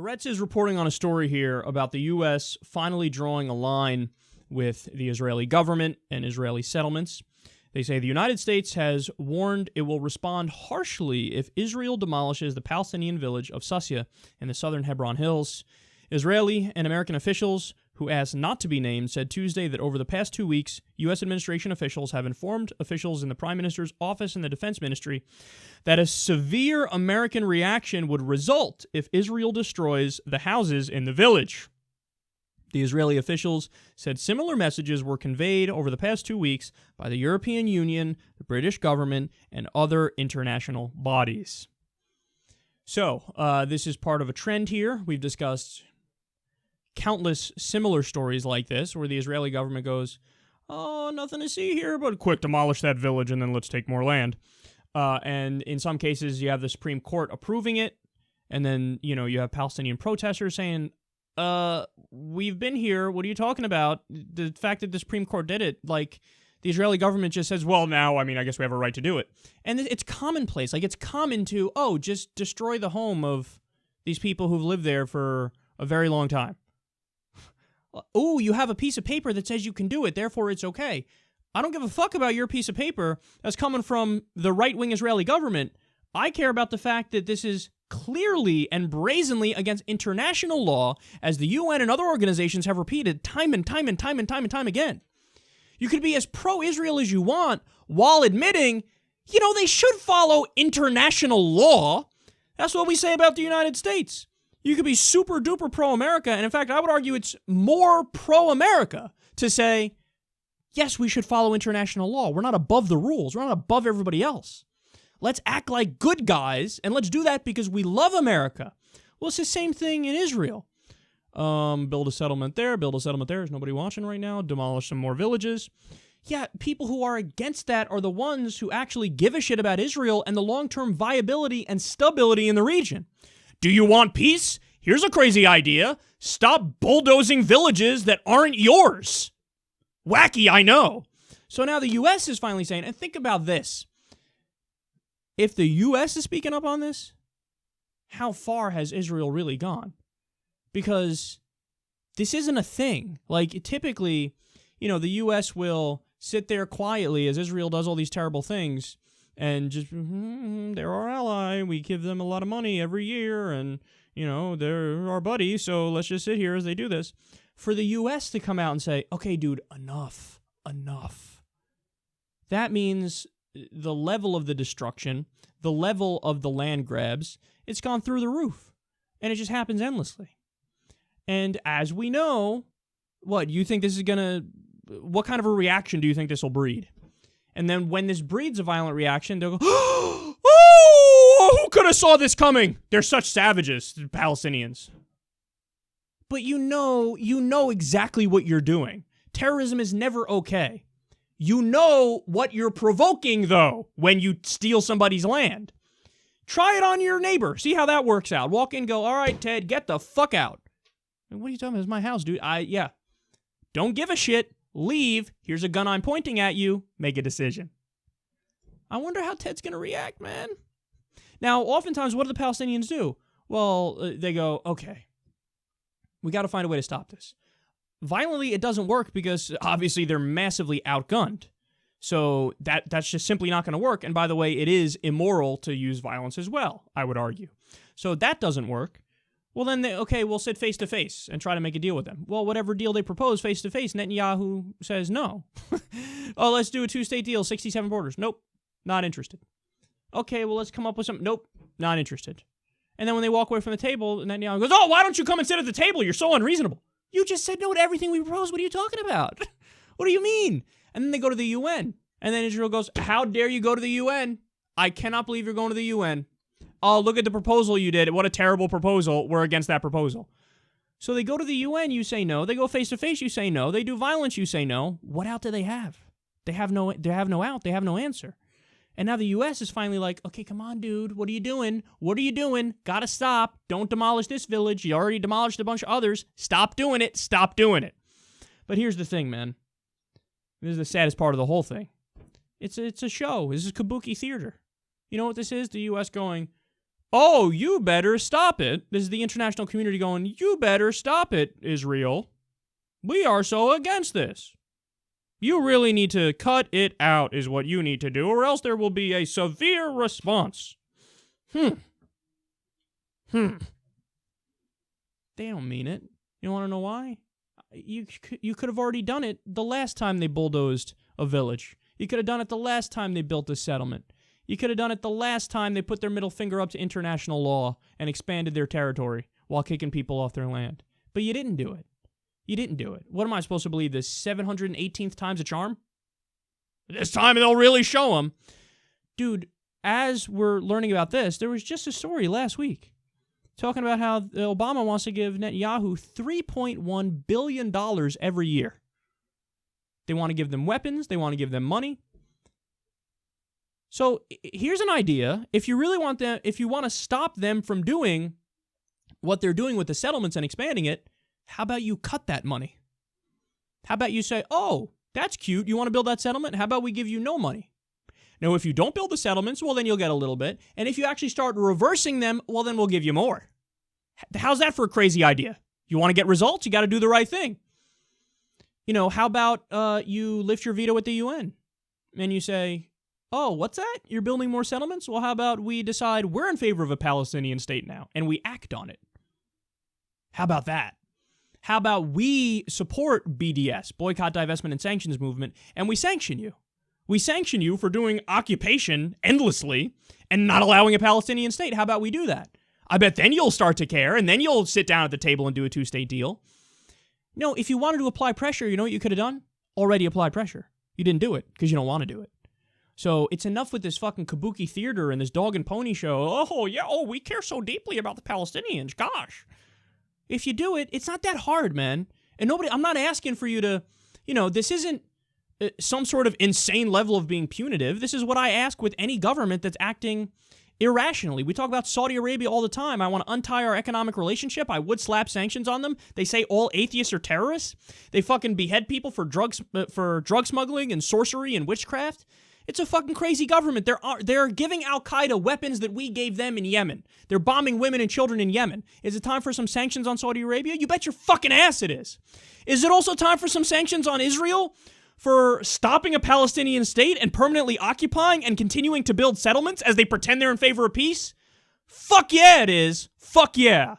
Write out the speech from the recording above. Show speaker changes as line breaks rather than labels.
Haaretz is reporting on a story here about the U.S. finally drawing a line with the Israeli government and Israeli settlements. They say the United States has warned it will respond harshly if Israel demolishes the Palestinian village of Sussia in the southern Hebron Hills. Israeli and American officials, who asked not to be named, said Tuesday that over the past 2 weeks, U.S. administration officials have informed officials in the Prime Minister's office and the Defense Ministry that a severe American reaction would result if Israel destroys the houses in the village. The Israeli officials said similar messages were conveyed over the past 2 weeks by the European Union, the British government, and other international bodies. So, this is part of a trend here. We've discussed countless similar stories like this, where the Israeli government goes, oh, nothing to see here, but quick, demolish that village, and then let's take more land. And in some cases, you have the Supreme Court approving it, and then, you have Palestinian protesters saying, we've been here, what are you talking about? The fact that the Supreme Court did it, the Israeli government just says, well, now, I guess we have a right to do it. And it's commonplace. It's common to, just destroy the home of these people who've lived there for a very long time. Oh, you have a piece of paper that says you can do it, therefore it's okay. I don't give a fuck about your piece of paper that's coming from the right-wing Israeli government. I care about the fact that this is clearly and brazenly against international law, as the UN and other organizations have repeated time and time again. You could be as pro-Israel as you want while admitting, they should follow international law. That's what we say about the United States. You could be super duper pro-America, and in fact, I would argue it's more pro-America to say, yes, we should follow international law. We're not above the rules. We're not above everybody else. Let's act like good guys, and let's do that because we love America. Well, it's the same thing in Israel. Build a settlement there, There's nobody watching right now. Demolish some more villages. Yeah, people who are against that are the ones who actually give a shit about Israel and the long-term viability and stability in the region. Do you want peace? Here's a crazy idea. Stop bulldozing villages that aren't yours. Wacky, I know. So now the U.S. is finally saying, and think about this. If the U.S. is speaking up on this, how far has Israel really gone? Because this isn't a thing. Typically, the U.S. will sit there quietly as Israel does all these terrible things and just, they're our ally. We give them a lot of money every year, and, they're our buddy, so let's just sit here as they do this. For the U.S. to come out and say, okay, dude, enough. That means the level of the destruction, the level of the land grabs, it's gone through the roof. And it just happens endlessly. And as we know, what kind of a reaction do you think this will breed? And then when this breeds a violent reaction, they'll go, oh, who could have saw this coming? They're such savages, the Palestinians. But you know exactly what you're doing. Terrorism is never okay. You know what you're provoking, though, when you steal somebody's land. Try it on your neighbor. See how that works out. Walk in, go, all right, Ted, get the fuck out. What are you talking about? It's my house, dude. Yeah. Don't give a shit. Leave. Here's a gun I'm pointing at you. Make a decision. I wonder how Ted's going to react, man. Now, oftentimes, what do the Palestinians do? Well, they go, okay, we got to find a way to stop this. Violently, it doesn't work because, obviously, they're massively outgunned. So that's just simply not going to work. And by the way, it is immoral to use violence as well, I would argue. So that doesn't work. Well, then, we'll sit face-to-face and try to make a deal with them. Well, whatever deal they propose face-to-face, Netanyahu says no. Oh, let's do a two-state deal, 67 borders. Nope, not interested. Okay, well, let's come up with something. Nope, not interested. And then when they walk away from the table, Netanyahu goes, oh, why don't you come and sit at the table? You're so unreasonable. You just said no to everything we proposed. What are you talking about? What do you mean? And then they go to the UN. And then Israel goes, how dare you go to the UN? I cannot believe you're going to the UN. Oh, look at the proposal you did. What a terrible proposal. We're against that proposal. So they go to the UN, you say no. They go face-to-face, you say no. They do violence, you say no. What out do they have? They have no out. They have no answer. And now the U.S. is finally like, okay, come on, dude. What are you doing? What are you doing? Gotta stop. Don't demolish this village. You already demolished a bunch of others. Stop doing it. Stop doing it. But here's the thing, man. This is the saddest part of the whole thing. It's a show. This is kabuki theater. You know what this is? The U.S. going, oh, you better stop it. This is the international community going, you better stop it, Israel. We are so against this. You really need to cut it out is what you need to do, or else there will be a severe response. They don't mean it. You want to know why? You could have already done it the last time they bulldozed a village. You could have done it the last time they built a settlement. You could have done it the last time they put their middle finger up to international law and expanded their territory while kicking people off their land. But you didn't do it. You didn't do it. What am I supposed to believe? This 718th time's a charm? This time they'll really show them. Dude, as we're learning about this, there was just a story last week talking about how Obama wants to give Netanyahu $3.1 billion every year. They want to give them weapons. They want to give them money. So here's an idea. If you really want them, if you want to stop them from doing what they're doing with the settlements and expanding it, how about you cut that money? How about you say, oh, that's cute. You want to build that settlement? How about we give you no money? Now, if you don't build the settlements, well, then you'll get a little bit. And if you actually start reversing them, well, then we'll give you more. How's that for a crazy idea? You want to get results? You got to do the right thing. You know, how about you lift your veto at the UN and you say, oh, what's that? You're building more settlements? Well, how about we decide we're in favor of a Palestinian state now and we act on it? How about that? How about we support BDS, Boycott, Divestment, and Sanctions Movement, and we sanction you? We sanction you for doing occupation endlessly and not allowing a Palestinian state. How about we do that? I bet then you'll start to care, and then you'll sit down at the table and do a two-state deal. No, if you wanted to apply pressure, you know what you could have done? Already applied pressure. You didn't do it because you don't want to do it. So it's enough with this fucking kabuki theater and this dog and pony show. Oh, yeah, we care so deeply about the Palestinians. Gosh. If you do it, it's not that hard, man. And I'm not asking for you to, this isn't some sort of insane level of being punitive. This is what I ask with any government that's acting irrationally. We talk about Saudi Arabia all the time. I want to untie our economic relationship. I would slap sanctions on them. They say all atheists are terrorists. They fucking behead people for drug smuggling and sorcery and witchcraft. It's a fucking crazy government. They're giving Al-Qaeda weapons that we gave them in Yemen. They're bombing women and children in Yemen. Is it time for some sanctions on Saudi Arabia? You bet your fucking ass it is. Is it also time for some sanctions on Israel for stopping a Palestinian state and permanently occupying and continuing to build settlements as they pretend they're in favor of peace? Fuck yeah, it is. Fuck yeah.